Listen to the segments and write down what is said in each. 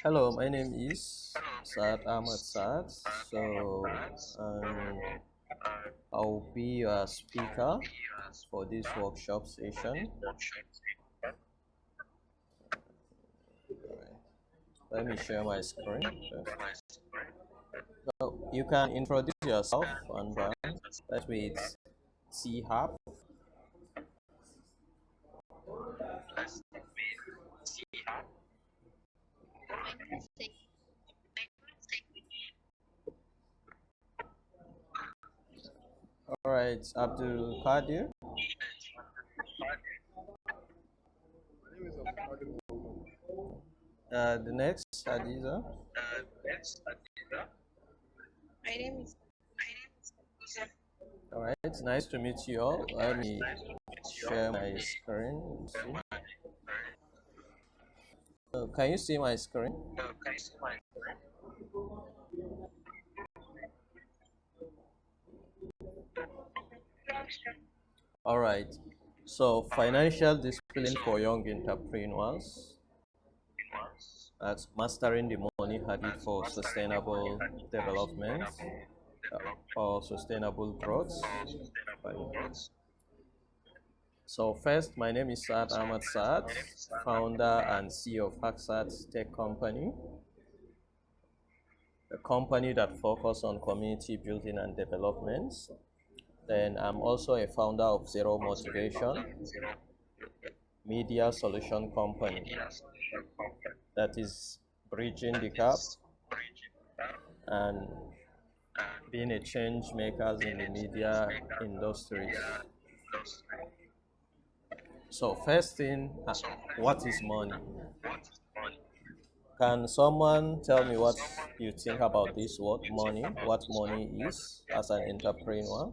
Hello, my name is Saad Ahmad Saad. Um, I'll be your speaker for this workshop session. Let me share my screen first. So you can introduce yourself and let me T Hub. All right, Abdul Qadir. The next, Hadiza. All right, nice to meet you all. Let me share my screen. Can you see my screen? All right. So financial discipline for young entrepreneurs. That's mastering the money habit for sustainable development or sustainable growth. So first, my name is Saad Ahmad Saad, founder and CEO of Hacksat Tech Company, a company that focuses on community building and development. Then I'm also a founder of Zero Motivation Media Solution Company that is bridging the gap and being a change maker in the media industry. So first thing, what is money? Can someone tell me what you think about this word money? What money is as an entrepreneur?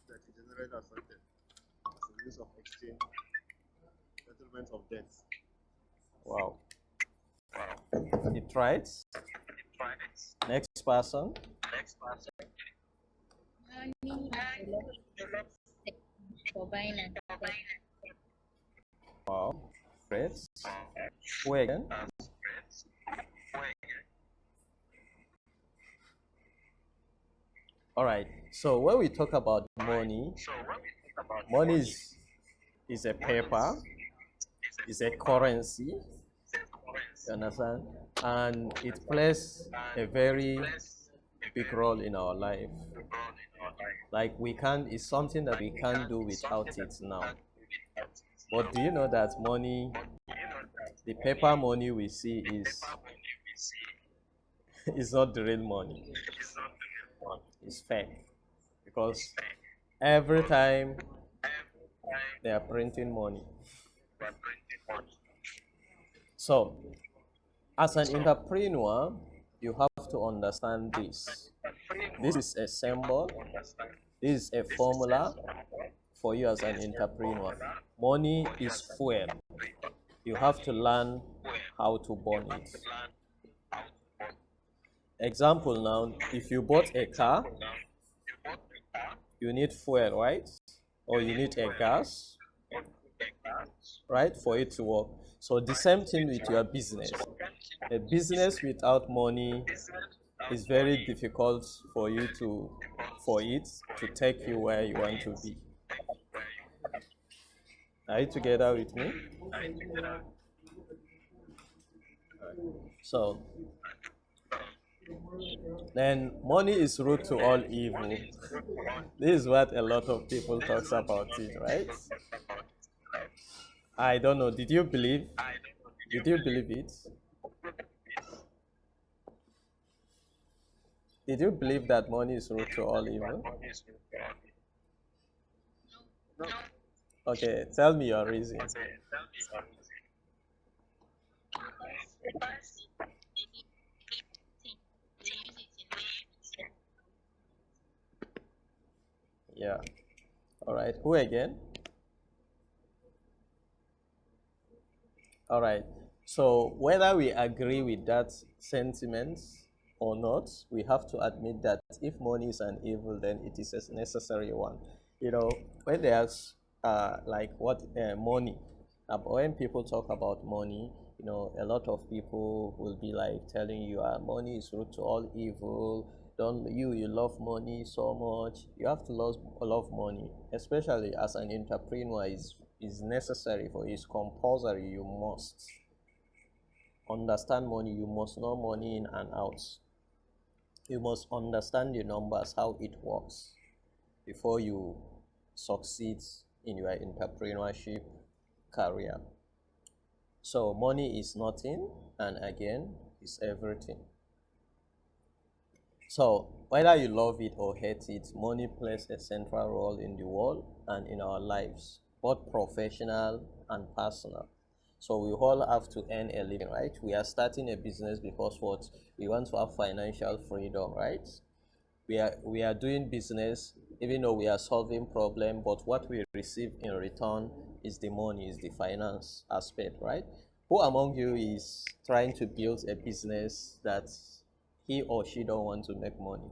That is generally accepted as a means of exchange, settlement of debts. Wow. It right. Next person. Money is a lot for buying and selling. Wow. Great. Who again? All right. So when we talk about money, money is a paper, is a currency. You understand? And it plays a very big role in our life. Like we can't, it's something that we can't do without it now. But do you know that money, the paper money we see is not the real money. It's fake. Because every time they are printing money. So as an entrepreneur, you have to understand this. This is a symbol, this is a formula for you as an entrepreneur. Money is fuel. You have to learn how to burn it. Example now, if you bought a car, you need fuel, right? Or you need a gas, right, for it to work. So the same thing with your business. A business without money is very difficult for it to take you where you want to be. Are you together with me? So then money is root to all evil. This is what a lot of people talks about it, right? I don't know. Did you believe it? Did you believe that money is root to all evil? Okay, tell me your reason. Yeah. All right. Who again? All right. So whether we agree with that sentiment or not, we have to admit that if money is an evil, then it is a necessary one. You know, when there's like what money, When people talk about money, a lot of people will be like telling you, money is root to all evil. Don't you love money so much? You have to love money, especially as an entrepreneur. Is necessary for it's compulsory. You must understand money. You must know money in and out. You must understand the numbers, how it works, before you succeed in your entrepreneurship career. So money is nothing, and again, is everything. So whether you love it or hate it, money plays a central role in the world and in our lives, both professional and personal. So we all have to earn a living, right? We are starting a business because what we want to have financial freedom, right? We are doing business even though we are solving problem, but what we receive in return is the money, is the finance aspect, right? Who among you is trying to build a business that he or she don't want to make money?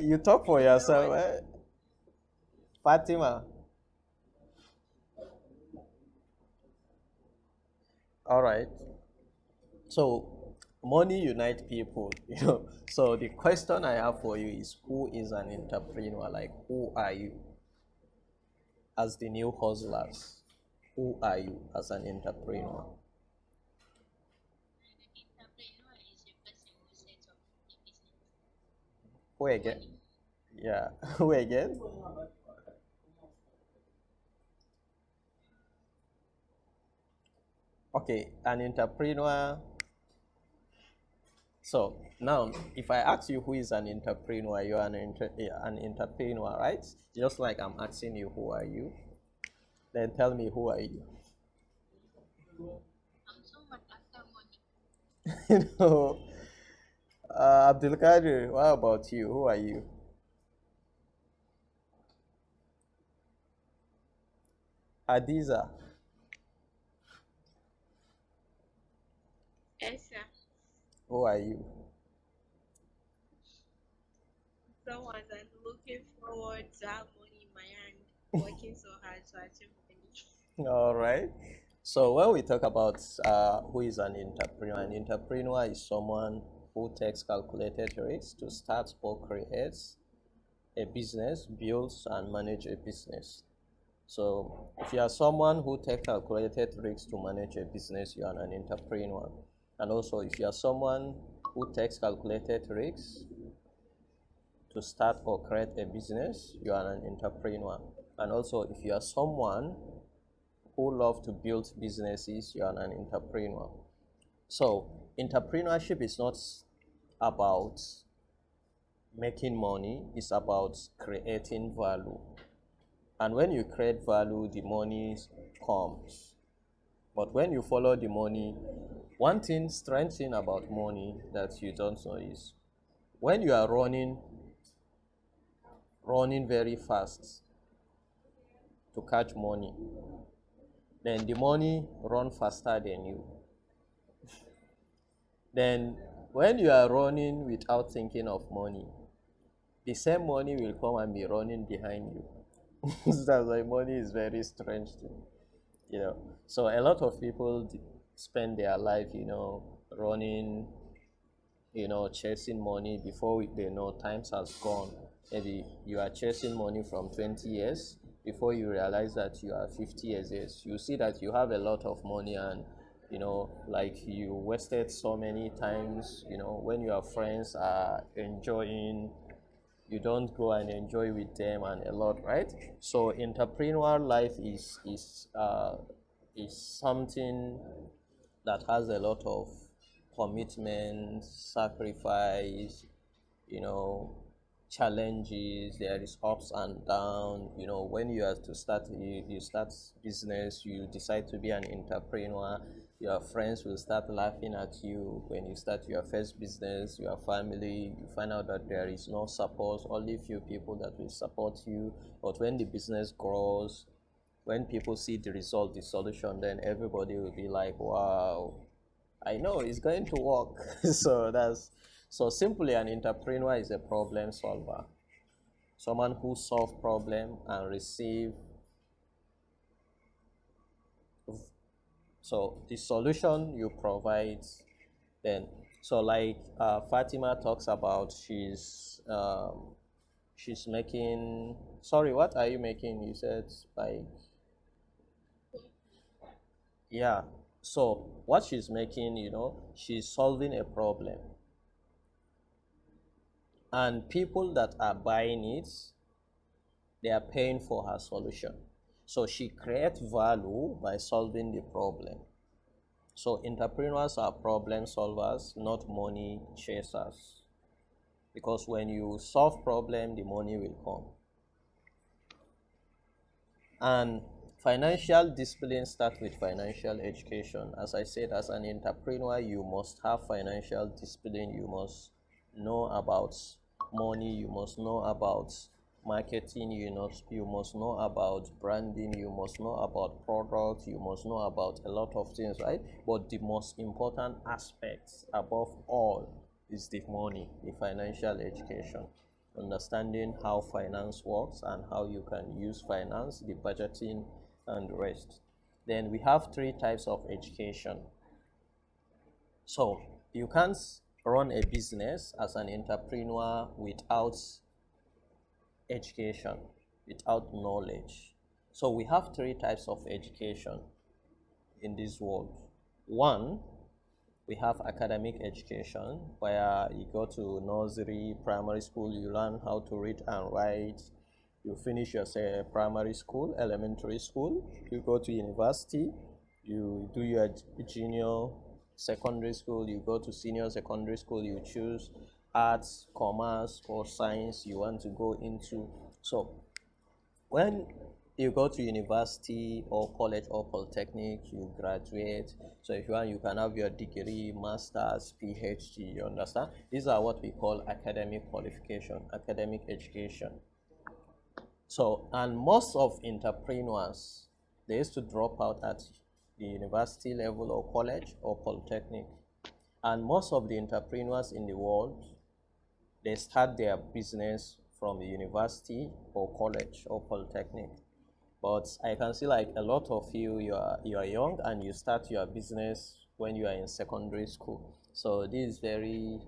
You talk for yourself, Fatima. All right. So money unite people, So the question I have for you is, who is an entrepreneur? Like, who are you as the new hustlers? Who are you as an entrepreneur? Entrepreneur is a person who sets up a business. Who again? Yeah. Who again? Okay, an entrepreneur. So now, if I ask you who is an entrepreneur, you're an entrepreneur, right? Just like I'm asking you, who are you? Then tell me, who are you? I'm someone after money. you know, Abdul Qadir, what about you? Who are you? Hadiza, Yes, sir. who are you? Someone that's looking forward to have money in my hand, working so hard to achieve money. All right. So when we talk about who is an entrepreneur is someone who takes calculated risks to start or create a business, builds and manage a business. So if you are someone who takes calculated risks to manage a business, you are an entrepreneur. And also, if you are someone who takes calculated risks to start or create a business, you are an entrepreneur. And also, if you are someone who love to build businesses, you are an entrepreneur. So entrepreneurship is not about making money, it's about creating value. And when you create value, the money comes. But when you follow the money, one thing, strange thing about money that you don't know is when you are running very fast to catch money, then the money run faster than you. Then when you are running without thinking of money, the same money will come and be running behind you. That's why money is very strange thing. So a lot of people spend their life, running, chasing money. Before they know, times has gone. Maybe you are chasing money from 20 years. Before you realize that you are 50 years, you see that you have a lot of money, and like you wasted so many times. When your friends are enjoying, you don't go and enjoy with them and a lot, right? So entrepreneurial life is something that has a lot of commitment, sacrifice, you know, challenges. There is ups and downs. When you have to start, you start business, you decide to be an entrepreneur. Your friends will start laughing at you when you start your first business. Your family, you find out that there is no support, only few people that will support you. But when the business grows, when people see the result, the solution, then everybody will be like, wow, I know it's going to work. So simply an entrepreneur is a problem solver. someone who solve problem and receive. So the solution you provide, then so like Fatima talks about, she's making, sorry, what are you making? You said like, yeah. So what she's making, she's solving a problem, and people that are buying it, they are paying for her solution. So she creates value by solving the problem. So entrepreneurs are problem solvers, not money chasers. Because when you solve problem, the money will come. And financial discipline starts with financial education. As I said, as an entrepreneur, you must have financial discipline. You must know about money. You must know about marketing. You must know about branding. You must know about products. You must know about a lot of things, right? But the most important aspect above all is the money, the financial education, understanding how finance works and how you can use finance, the budgeting, and the rest. Then we have three types of education. So you can't run a business as an entrepreneur without education, without knowledge. So we have three types of education in this world. One, we have academic education, where you go to nursery, primary school, you learn how to read and write. You finish your primary school, elementary school, you go to university, you do your junior secondary school, you go to senior secondary school, you choose arts, commerce, or science you want to go into. So when you go to university or college or polytechnic, you graduate. So if you want, you can have your degree, master's, PhD, you understand? These are what we call academic qualification, academic education. So, and most of entrepreneurs, they used to drop out at the university level or college or polytechnic. And most of the entrepreneurs in the world, they start their business from the university or college or polytechnic. But I can see like a lot of you are young and you start your business when you are in secondary school. So this is very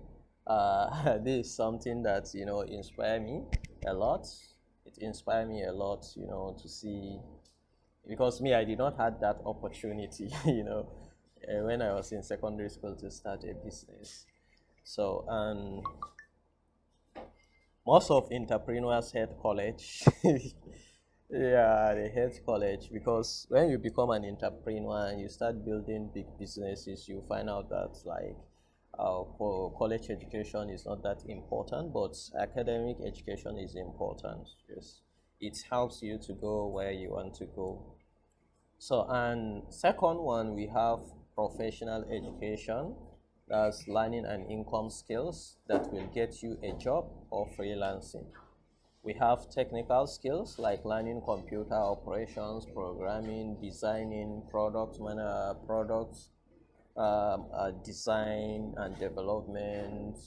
this is something that inspire me a lot. It inspired me a lot, to see, because me, I did not have that opportunity, when I was in secondary school to start a business. So, and most of entrepreneurs hate college. Yeah, they hate college because when you become an entrepreneur and you start building big businesses, you find out that like college education is not that important, but academic education is important. Yes, it helps you to go where you want to go. So, and second one, we have professional education. That's learning and income skills that will get you a job or freelancing. We have technical skills like learning computer operations, programming, designing, products, design and development,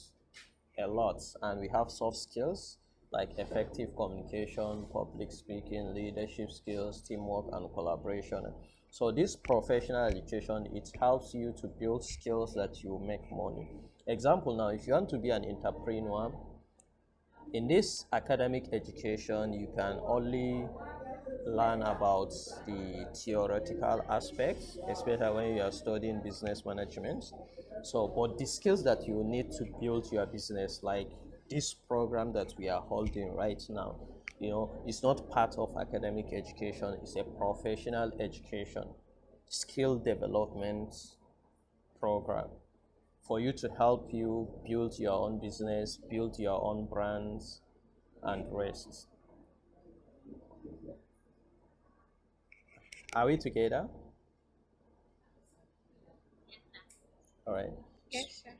a lot. And we have soft skills like effective communication, public speaking, leadership skills, teamwork, and collaboration. So this professional education, it helps you to build skills that you make money. Example now, if you want to be an entrepreneur, in this academic education, you can only learn about the theoretical aspects, especially when you are studying business management. So, but the skills that you need to build your business, like this program that we are holding right now, it's not part of academic education, it's a professional education, skill development program for you to help you build your own business, build your own brands, and rest. Are we together? All right. Yes, sir.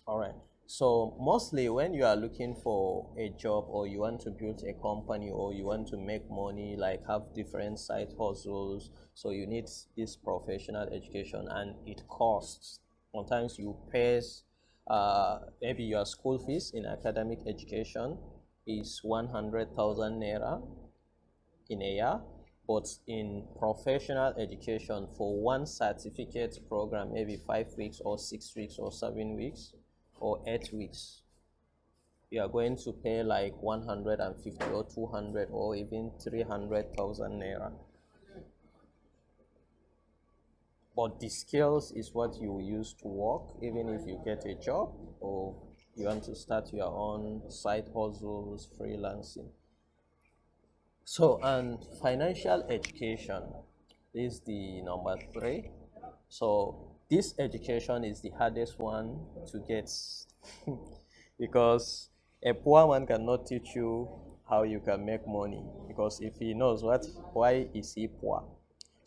All right. So mostly when you are looking for a job or you want to build a company or you want to make money, like have different side hustles, so you need this professional education and it costs. Sometimes you pay maybe your school fees in academic education, is 100,000 naira in a year, but in professional education for one certificate program, maybe 5 weeks or 6 weeks or 7 weeks or 8 weeks, you are going to pay like 150 or 200 or even 300,000 naira. But the skills is what you use to work, even if you get a job or you want to start your own side hustles, freelancing. So, and financial education is the number three. So, this education is the hardest one to get because a poor man cannot teach you how you can make money, because if he knows why is he poor?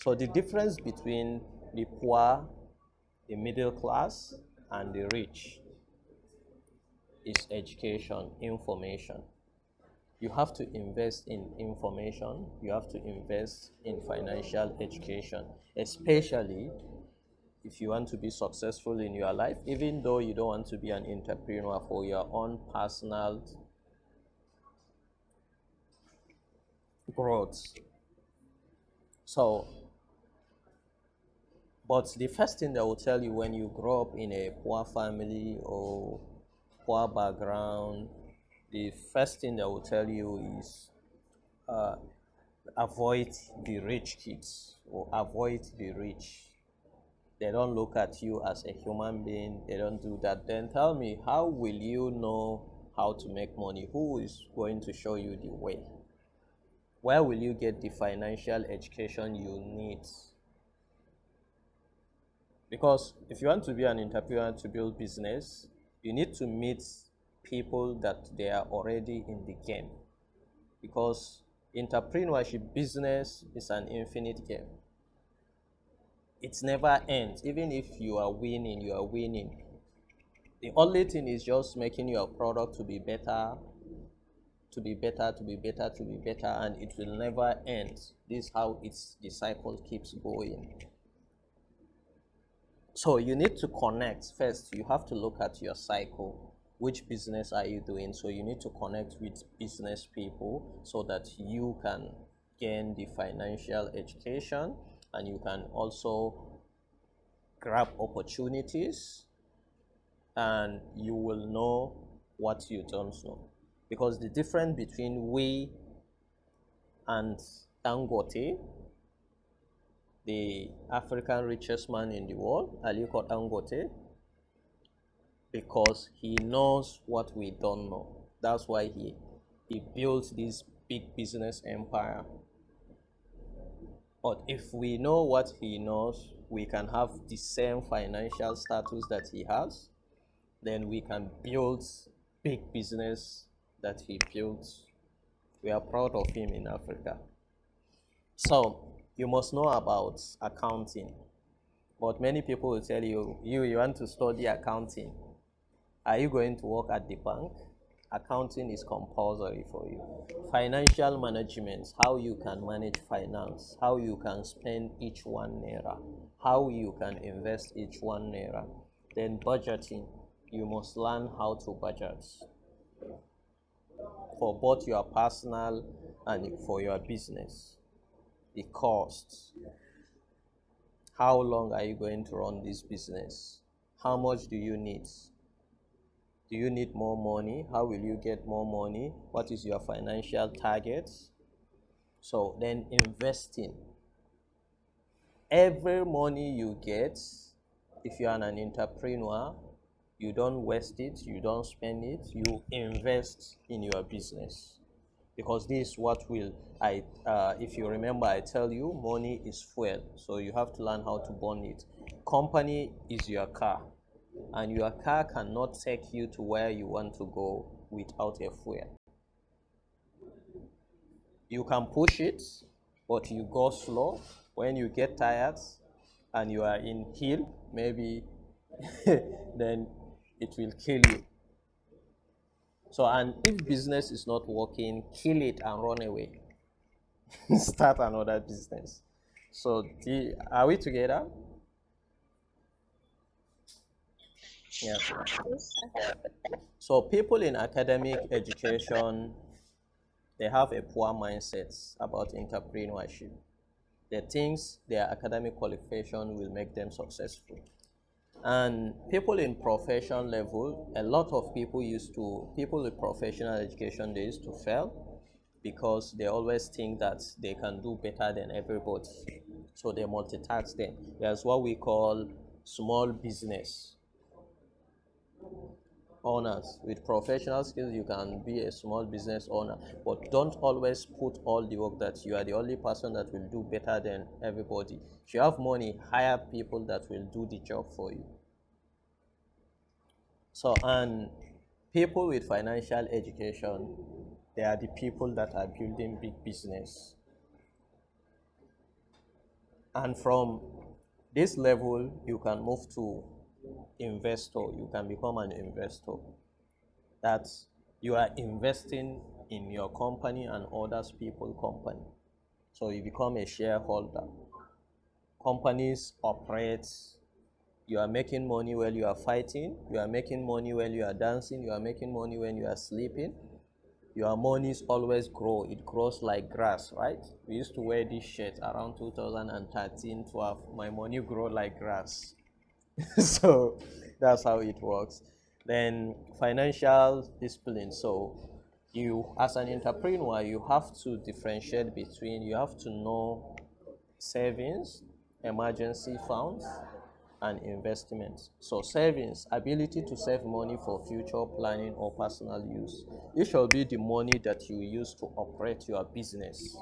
So, the difference between the poor, the middle class, and the rich is education, information. You have to invest in information, you have to invest in financial education, especially if you want to be successful in your life, even though you don't want to be an entrepreneur for your own personal growth. So, but the first thing they will tell you when you grow up in a poor family or poor background, the first thing they will tell you is avoid the rich kids or avoid the rich. They don't look at you as a human being, they don't do that. Then tell me, how will you know how to make money? Who is going to show you the way? Where will you get the financial education you need? Because if you want to be an entrepreneur to build business, you need to meet people that they are already in the game. Because entrepreneurship business is an infinite game. It never ends. Even if you are winning, you are winning. The only thing is just making your product to be better, to be better, to be better, to be better, and it will never end. This is how the cycle keeps going. So you need to connect first. You have to look at your cycle. Which business are you doing? So you need to connect with business people so that you can gain the financial education and you can also grab opportunities and you will know what you don't know. Because the difference between we and Dangote, the African richest man in the world, Aliko Dangote, because he knows what we don't know. That's why he built this big business empire. But if we know what he knows, we can have the same financial status that he has, then we can build big business that he built. We are proud of him in Africa. So you must know about accounting. But many people will tell you, you want to study accounting. Are you going to work at the bank? Accounting is compulsory for you. Financial management, how you can manage finance, how you can spend each one naira, how you can invest each one naira. Then budgeting, you must learn how to budget for both your personal and for your business. The costs. How long are you going to run this business? How much do you need? Do you need more money? How will you get more money? What is your financial target? So then investing. Every money you get, if you are an entrepreneur, you don't waste it, you don't spend it, you invest in your business. Because this is what will, if you remember, I tell you, money is fuel. So you have to learn how to burn it. Company is your car. And your car cannot take you to where you want to go without a fuel. You can push it, but you go slow. When you get tired and you are in hill, maybe then it will kill you. So, and if business is not working, kill it and run away. Start another business. So, are we together? Yeah. So people in academic education they have a poor mindset about entrepreneurship. They think their academic qualification will make them successful. And people in profession level, a lot of people with professional education, they used to fail because they always think that they can do better than everybody. So they multitask them. There's what we call small business owners. With professional skills, you can be a small business owner, but don't always put all the work that you are the only person that will do better than everybody. If you have money, hire people that will do the job for you. So, and people with financial education, they are the people that are building big business. And from this level, you can move to investor. You can become an investor. That you are investing in your company and others people's company. So you become a shareholder. Companies operate. You are making money while you are fighting. You are making money while you are dancing. You are making money when you are sleeping. Your money always grow. It grows like grass, right? We used to wear this shirt around 2013, 12. My money grow like grass. So that's how it works. Then financial discipline. So you, as an entrepreneur, you have to differentiate between, you have to know savings, emergency funds, and investments. So savings, ability to save money for future planning or personal use. It should be the money that you use to operate your business.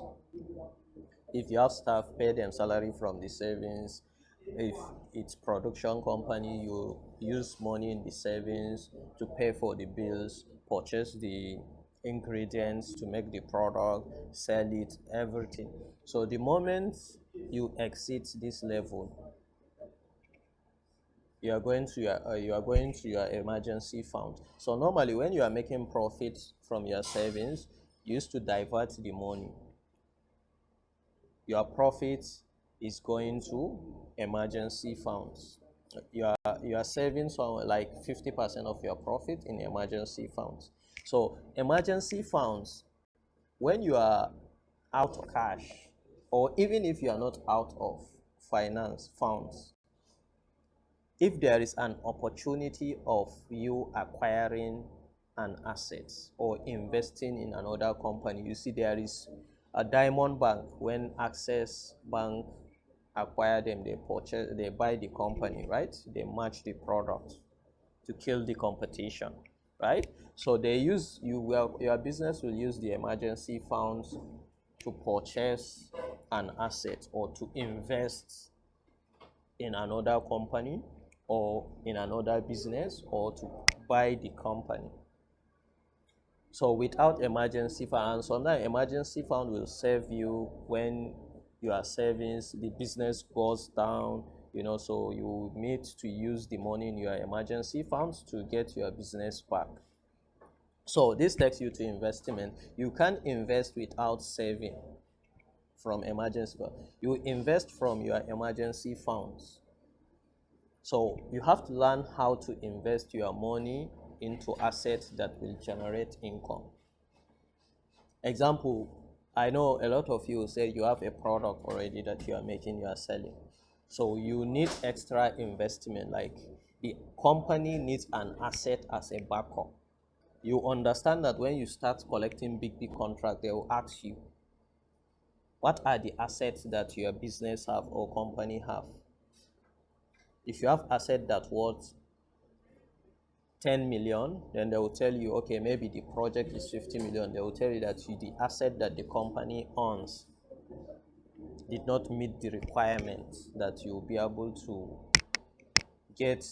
If you have staff, pay them salary from the savings. If it's production company, you use money in the savings to pay for the bills, purchase the ingredients to make the product, sell it, everything. So the moment you exceed this level, you are going to your emergency fund. So normally when you are making profits from your savings, you used to divert the money. Your profit is going to emergency funds. You are saving some like 50% of your profit in emergency funds. So emergency funds, when you are out of cash, or even if you are not out of finance funds, if there is an opportunity of you acquiring an asset or investing in another company, you see there is a Diamond Bank. When Access Bank acquire them, they buy the company, right? They match the product to kill the competition, right? So they use your business will use the emergency funds to purchase an asset or to invest in another company or in another business or to buy the company. So without emergency fund, and sometimes emergency fund will save you when your savings, the business goes down, so you need to use the money in your emergency funds to get your business back. So this takes you to investment. You can't invest without saving from emergency fund. You invest from your emergency funds. So you have to learn how to invest your money into assets that will generate income. Example, I know a lot of you say you have a product already that you are making, you are selling. So you need extra investment, like the company needs an asset as a backup. You understand that when you start collecting big contracts, they will ask you, what are the assets that your business have or company have? If you have asset that worth 10 million, then they will tell you, okay, maybe the project is 50 million. They will tell you that the asset that the company owns did not meet the requirements that you'll be able to get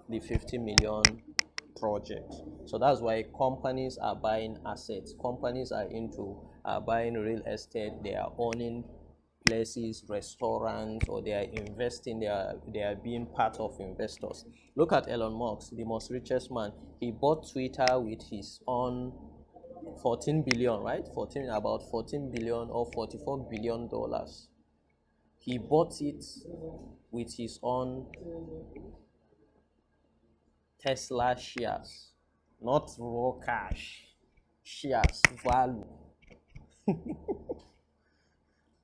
the 50 million project. So that's why companies are buying assets. Companies are buying real estate. They are owning places, restaurants, or they are investing. They are being part of investors. Look at Elon Musk, the most richest man. He bought Twitter with his own 14 billion, right? About 14 billion or 44 billion dollars. He bought it with his own Tesla shares, not raw cash, shares value.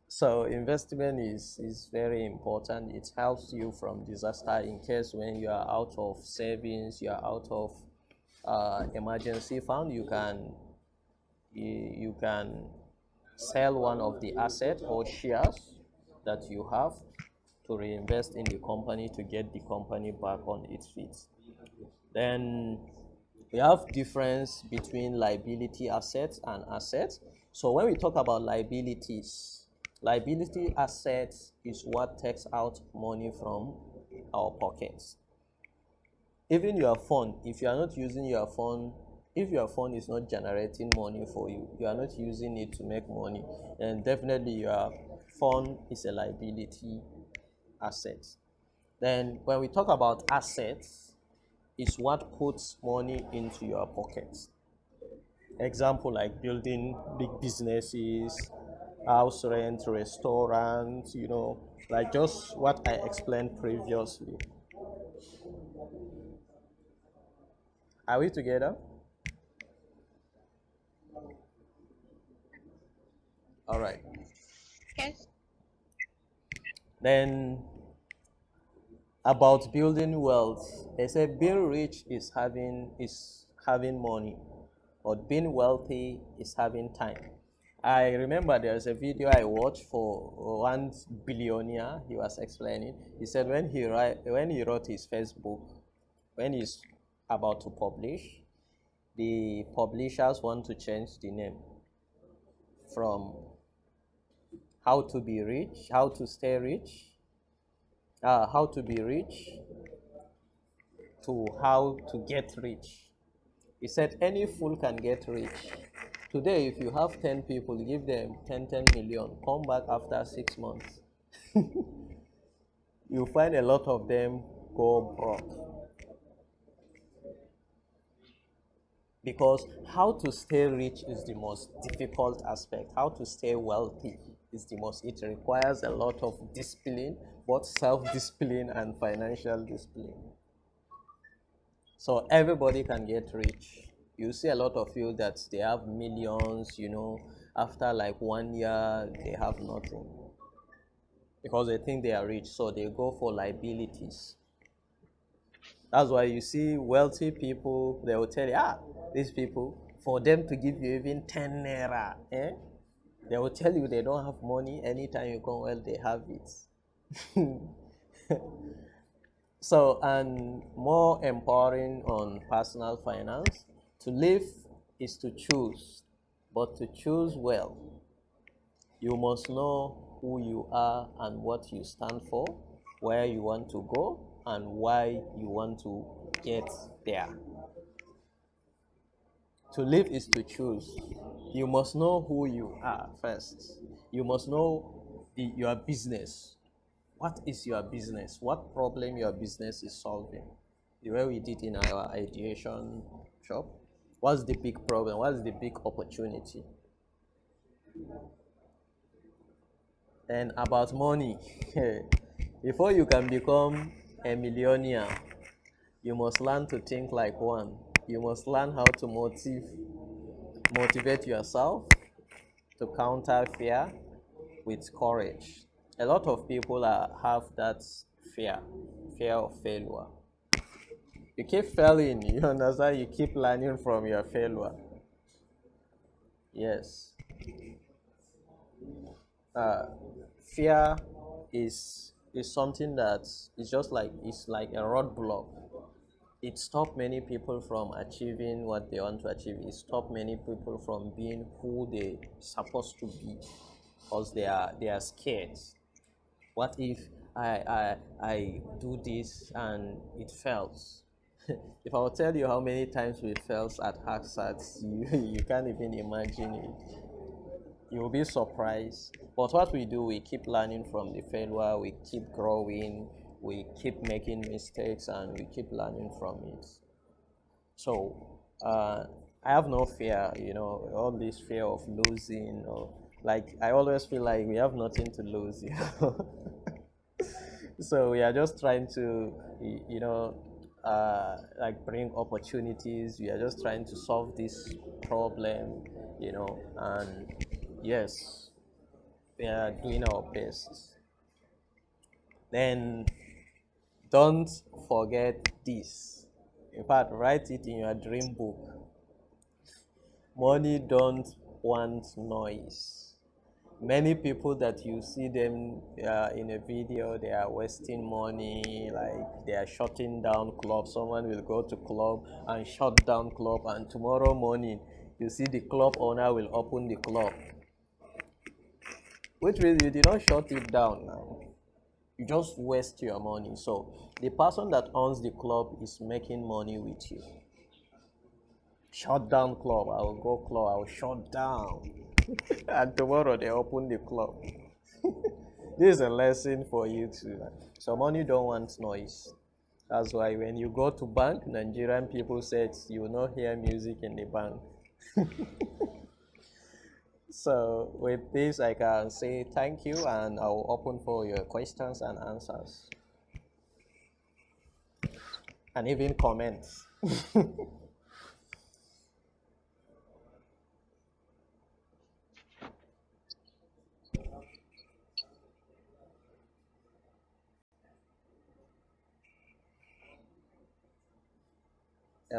So investment is very important. It helps you from disaster in case when you are out of savings, you are out of emergency fund, you can sell one of the assets or shares that you have to reinvest in the company to get the company back on its feet. Then we have difference between liability assets and assets. So when we talk about liabilities, liability assets is what takes out money from our pockets. Even your phone, if you are not using your phone, if your phone is not generating money for you, you are not using it to make money, then definitely your phone is a liability asset. Then when we talk about assets, is what puts money into your pockets. Example like building big businesses, house rent, restaurants, like just what I explained previously. Are we together? All right. Yes. Then about building wealth, they say being rich is having money, but being wealthy is having time. I remember there's a video I watched for one billionaire. He was explaining. He said when he wrote his first book, when he's about to publish, the publishers want to change the name from how to be rich, how to stay rich, how to be rich to how to get rich. He said any fool can get rich. Today, if you have 10 people, give them 10 million, come back after 6 months. You find a lot of them go broke. Because how to stay rich is the most difficult aspect. How to stay wealthy is the most, it requires a lot of discipline, both self-discipline and financial discipline. So everybody can get rich. You see a lot of people that they have millions, after like 1 year, they have nothing. Because they think they are rich, so they go for liabilities. That's why you see wealthy people, they will tell you, these people, for them to give you even 10 naira, they will tell you they don't have money. Anytime you come, well, they have it. So, and more empowering on personal finance, to live is to choose, but to choose well. You must know who you are and what you stand for, where you want to go, and why you want to get there. To live is to choose. You must know who you are first. You must know your business. What is your business? What problem your business is solving? The way we did in our ideation shop. What's the big problem? What's the big opportunity? And about money, before you can become a millionaire, you must learn to think like one. You must learn how to motivate yourself to counter fear with courage. A lot of people have that fear of failure. You keep failing, you understand? You keep learning from your failure. Yes. Fear is something that is just like it's like a roadblock. It stops many people from achieving what they want to achieve. It stops many people from being who they supposed to be because they are scared. What if I do this and it fails? If I will tell you how many times we fails at HackSats, you can't even imagine it. You will be surprised. But what we do, we keep learning from the failure, we keep growing, we keep making mistakes, and we keep learning from it. So I have no fear, all this fear of losing, or like I always feel like we have nothing to lose. So we are just trying to, like bring opportunities. We are just trying to solve this problem, and Yes, we are doing our best. Then don't forget this. In fact, write it in your dream book. Money don't want noise. Many people that you see them in a video, they are wasting money, like they are shutting down club. Someone will go to club and shut down club, and tomorrow morning you see the club owner will open the club, which means you did not shut it down now. You just waste your money. So the person that owns the club is making money with you. Shut down club, I will go club, I will shut down. And tomorrow they open the club. This is a lesson for you too. So money don't want noise. That's why when you go to bank, Nigerian people said you will not hear music in the bank. So with this, I can say thank you, and I will open for your questions and answers, and even comments.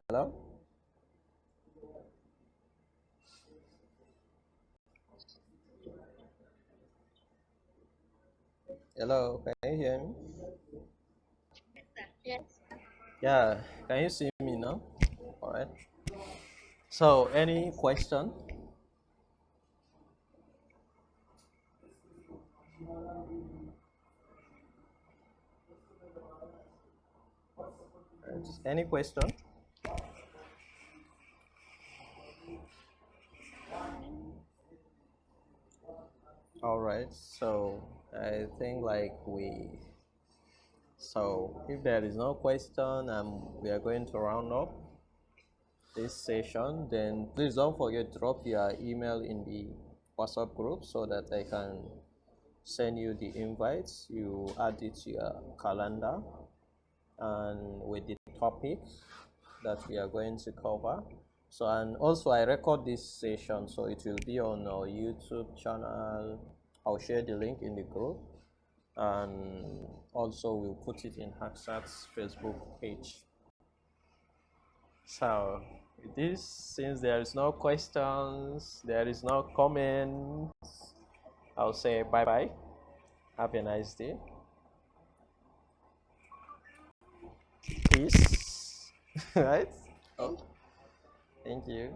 Hello? Hello, can you hear me? Yes. Yeah, can you see me now? All right. So, any question? Any question? All right. So, I think like so if there is no question, we are going to round up this session. Then please don't forget to drop your email in the WhatsApp group so that I can send you the invites. You add it to your calendar and with the topics that we are going to cover. So, and also I record this session, so it will be on our YouTube channel. I'll share the link in the group, and also we'll put it in Hacksat's Facebook page. So with this, since there is no questions, there is no comments, I'll say bye bye. Have a nice day. Peace. Right? Oh, thank you.